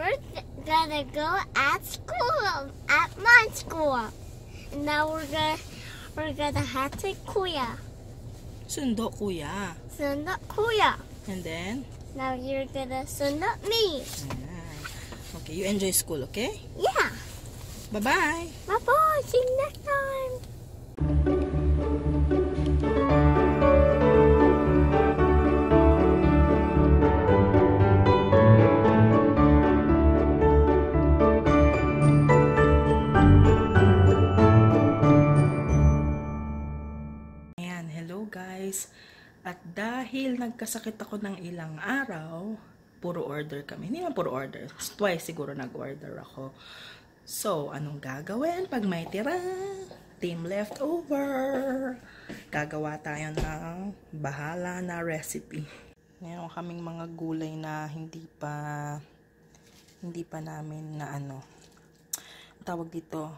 We're gonna go at school, at my school. And now we're gonna have to kuya. Sundo kuya. Sundo kuya. And then? Now you're gonna sundo me. Okay, you enjoy school, okay? Yeah. Bye-bye. Bye-bye. See you next time. Hello guys, at dahil nagkasakit ako ng ilang araw, puro order kami. Hindi naman puro order, twice siguro nag-order ako. So, anong gagawin pag may tira? Team leftover. Gagawa tayo ng bahala na recipe. Meron kaming mga gulay na hindi pa namin na tawag dito,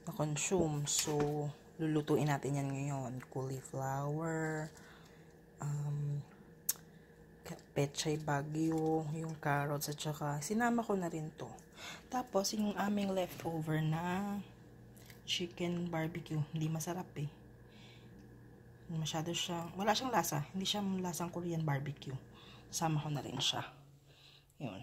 na consume. So, lulutuin natin yan ngayon. Cauliflower, pechay bagyo, yung carrots, at saka sinama ko na rin to. Tapos, yung aming leftover na chicken barbecue. Hindi masarap eh. Masyado siyang, wala siyang lasa. Hindi siya lasang Korean barbecue. Sama ko na rin siya. Yun.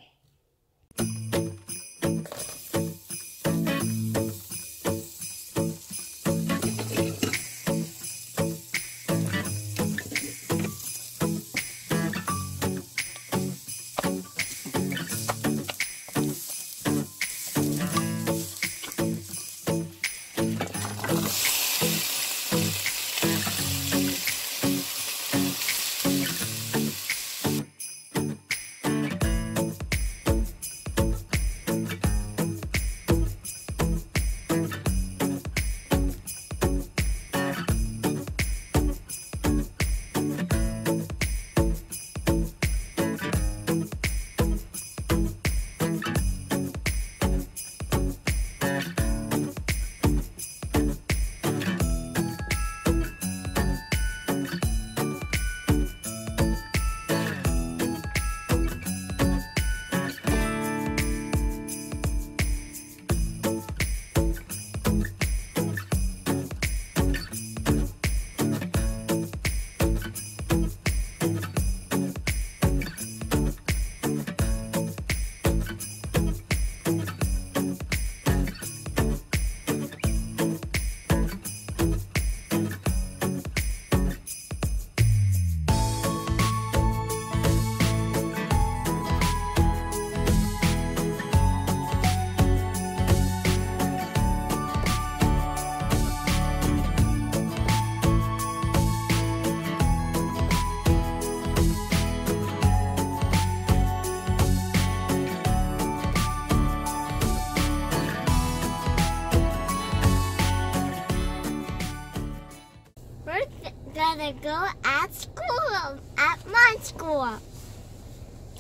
Gonna go at school, at my school.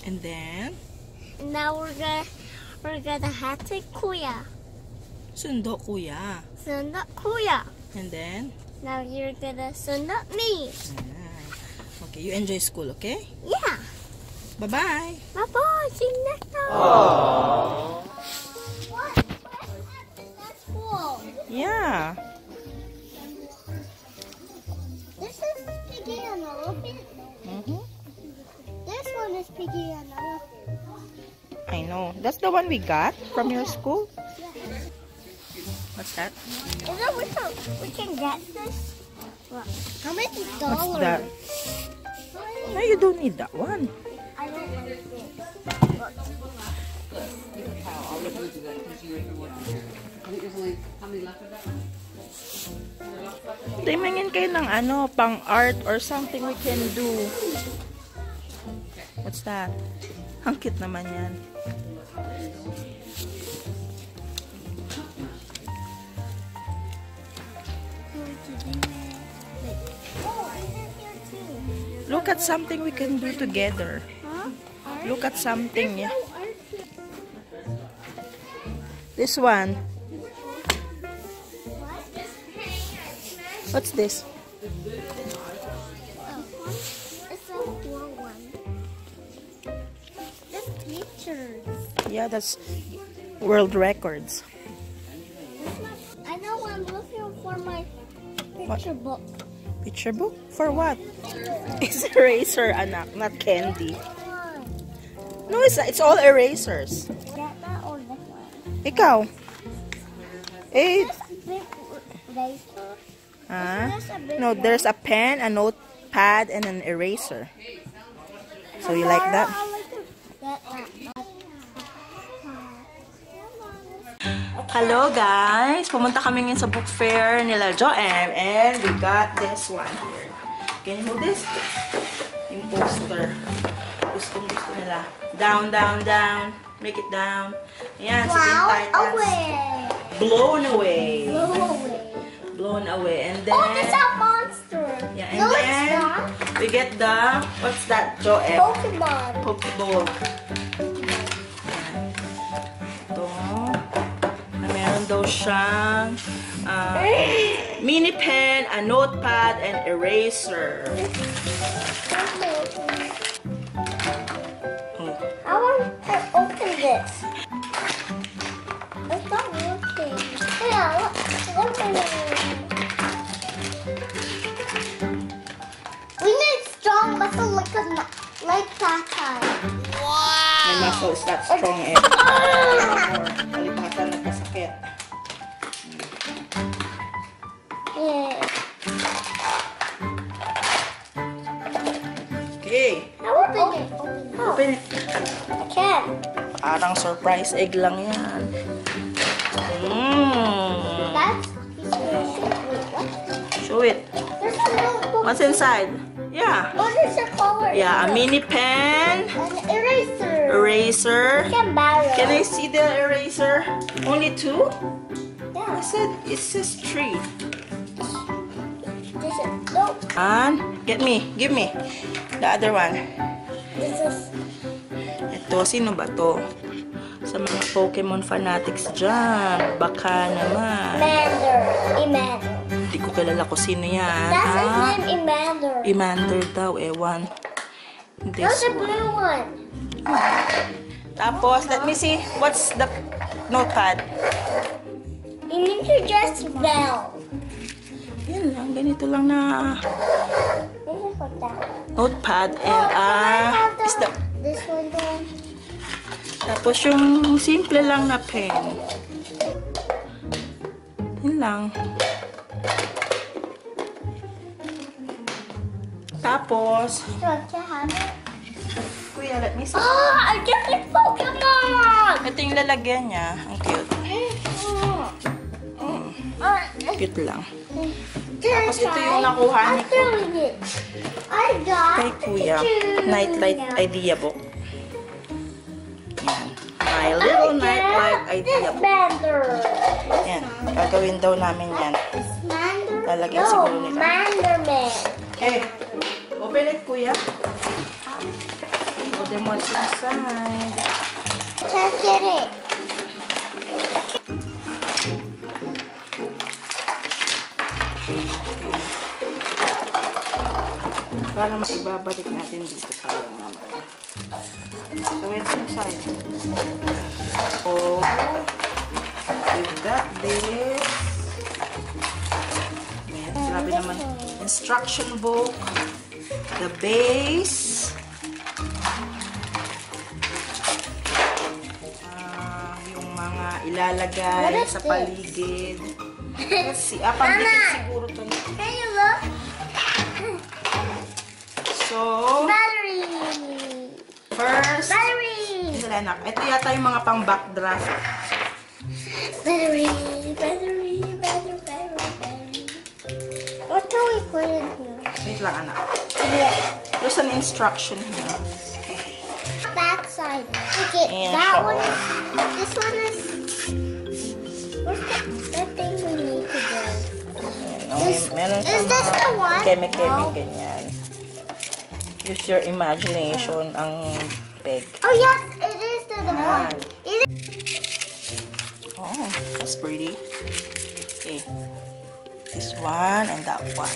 And then? And now we're gonna have to kuya. Sundo kuya. Sundo kuya. And then? Now you're gonna sundo me. Okay, you enjoy school, okay? Yeah. Bye-bye. Bye-bye. See you next time. Aww. What? That's cool. Yeah. This is Piggy and Elephant. This one is Piggy and Elephant. I know. That's the one we got from your school? Yeah. What's that? Is that we can get this? What? How many dollars? What's that? No, you don't need that one. I don't like this. Tingin kayo ng pang art or something we can do. What's that? Ang cute naman yan. Look at something we can do together. Huh? Look at something. Yeah. This one. What's this? It's a cool one. It's pictures. Yeah, that's world records. I know I'm looking for my picture book. Picture book? For what? It's eraser, anak, not candy. No, it's all erasers. That or this one? Ikaw? Eh, Big eraser? no, there's a pen, a notepad, and an eraser. So you like that? Hello guys! Pumunta kami ngayon sa book fair nila Joanne and we got this one here. Can you hold this? Yung poster. Gusto nila. Down, down, down. Make it down. Ayan, Blown Away. Blown Away. And then, oh, there's a monster. Yeah, and no, then we get the, what's that, Joanne? Pokemon. Pokeball. Ito. Meron daw siyang mini pen, a notepad, and eraser. I want to open this. It's not working. Yeah, look. We need strong muscle like that time. Wow! My muscle is that strong eh. Kalipatan nagkasakit. Yeah. Okay. Open it. Open it. I can't. Parang surprise egg lang yan. That's Show it. there's a notebook. What's inside? Yeah. What is the color? Yeah, a mini pen, An eraser. eraser. Can borrow. Can I see the eraser? Only 2? Yeah. It says 3. This is nope. And give me the other one. This is Ito, sino ba to? Sa mga Pokemon fanatics dyan. Baka naman. Evander. Hindi ko kilala ko sino yan. That's his name, Evander. Evander daw, ewan. There's a blue one. Tapos, let me see. What's the notepad? You need to just spell. Yan lang, ganito lang na This is what that. notepad and is the This one then. tapos yung simple lang na pen. Yan lang. Tapos, Don't you have it? kuya, let me see. Oh, I get the Pokemon! Ito yung lalagyan niya. Ang cute. Cute lang. Tapos ito yung nakuha ni ko. I got Kay kuya. Nightlight idea book. Yan. My little nightlight idea book. Yan. Gagawin daw namin yan. Lalagyan siguro nila. Manderman. Okay. Open it, kuya. Put them what's inside. Can't get it. Para maibabalik natin dito tayo naman. So, it's inside. So, we've got this. Ayan, grabe naman. Instruction book. The base. Yung mga ilalagay What is sa this? paligid. Let's see. Pangdikit siguro to. Can you look? So, Battery. first, Battery. anak, ito yata yung mga pang backdraft. Battery. What do we put in here? Wait lang, anak. Yeah. There's an instruction here. Back side. Okay, And that shovel. one is. This one is. What's the thing we need to do? Meron Is this the one? Keme-keme, No. ganyan. Use your imagination ang peg. Oh yes, it is the one. It is. Oh, that's pretty. Okay. This one and that one.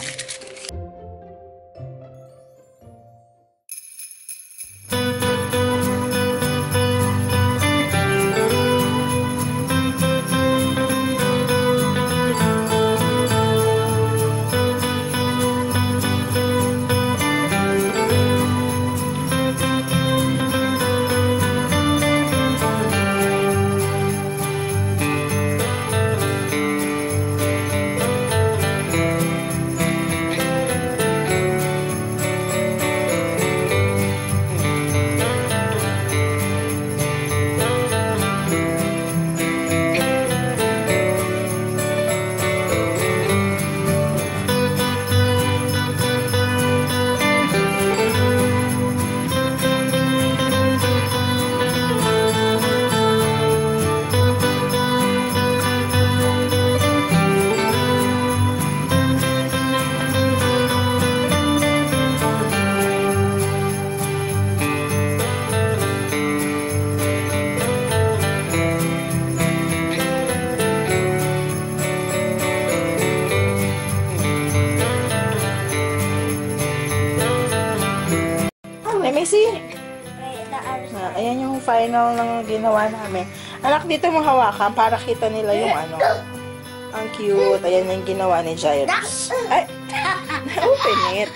Let me see. Wait, the other side. Ayan yung final ng ginawa namin. Anak, dito mo hawakan para kita nila yung ano. Ang cute. Ayan yung ginawa ni Jairus. Ay! Open it.